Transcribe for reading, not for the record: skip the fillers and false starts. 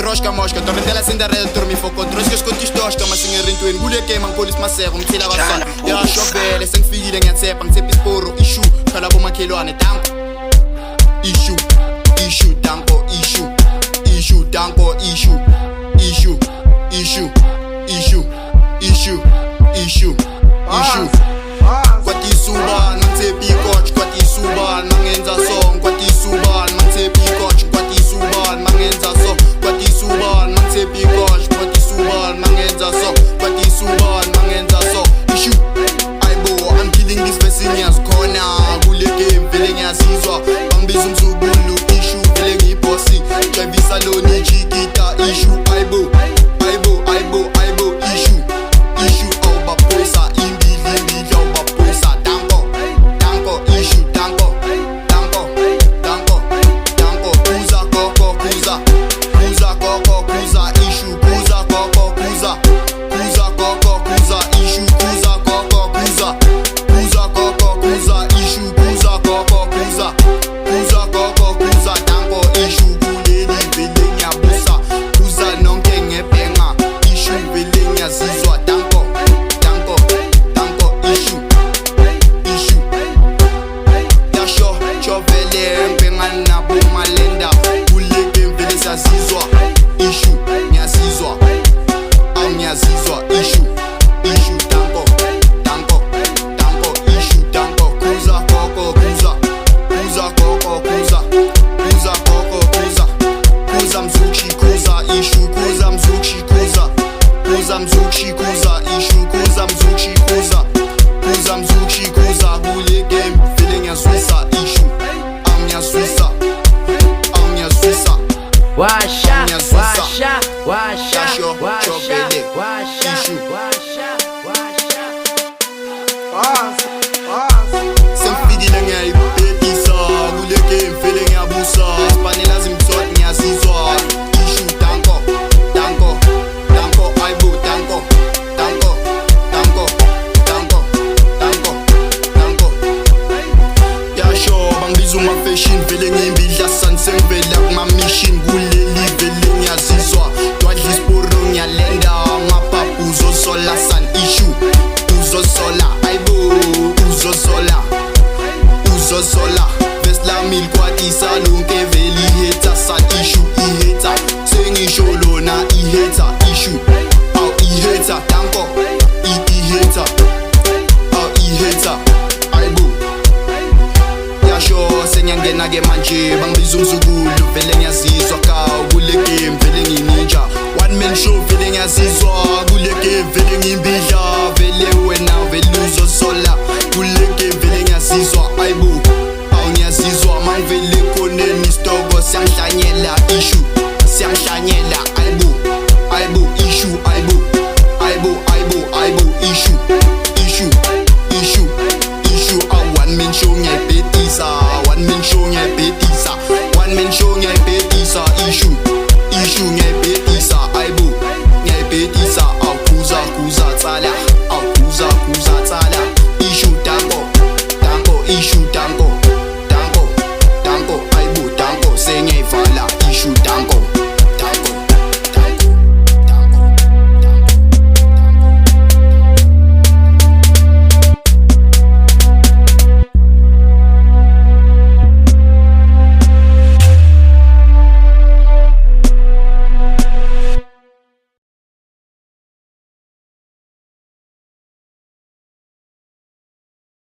troshka moshka torrentela Cinderella dormi foco troshka skontishtoshka masingerin twin kule game angpolis masero ngithela basana ya shobele sengifikile ngiyathepha ngithepha isporo issue khala bomakhelwane tanko issue tanko issue tanko issue kwati suban mangithephi coach kwati suban mangenza song kwati suban mangithephi coach kwati suban mangenza so kwati suban mangithephi coach kwati suban mangenza so kwati suban mangenza so issue aibo I'm killing this verse ngiyazikhona kule game vele ngiyazizwa bangibiza umzukulu issue vele ngiyibosi drive isaloni jikita issue aibo issue awubaposa imbili awubaposa tanko issue tanko kuza koko kuza issue kuza koko kuza koko kuza issue kuza koko kuza koko kuza issue kuza koko kuza tanko issue kuleli vele ngiyabusa kuza nonke ngebenga issue vele ngiyazizwa tanko issue yasho chovele mbengana bumalenda kuleke vele sazizwa issue ngiyazizwa issue tanko issue tanko kuza koko kuza koko kuza mzuchi kuza issue kuza mzuchi kuza issue kuza mzuchi kuza kule game vele ngiyazwisa issue ngiyazwisa Washa chovele issue sengifikile ngiyayibhedisa kule game vele ngiyabusa spanela zimthot ngiyazizwa issue tanko aibo tanko yasho bangibiza uma-fashion vele ngiyimbidla sansengivela kuma-mission kuleli vele ngiyazizwa twadla isporo ngiyalenda ngapapha uzosola san issue uzosola aibo uzosola veslamil kwatisa lonke vele iheta san issue iheta sengisho lona iheta issue aw iheta tanko iheta aibo yasho senyangena-ke manje bangibiza umzukulu vele ngiyazizwa kaw kule game vele ngininja one man show vele ngiyazizwa kule game vele ngiyimbidla vele wena vele uzosola kule game vele ngiyazizwa aibo aw ngiyazizwa mangivele khoneni istoko siyangihlanyela issue aibo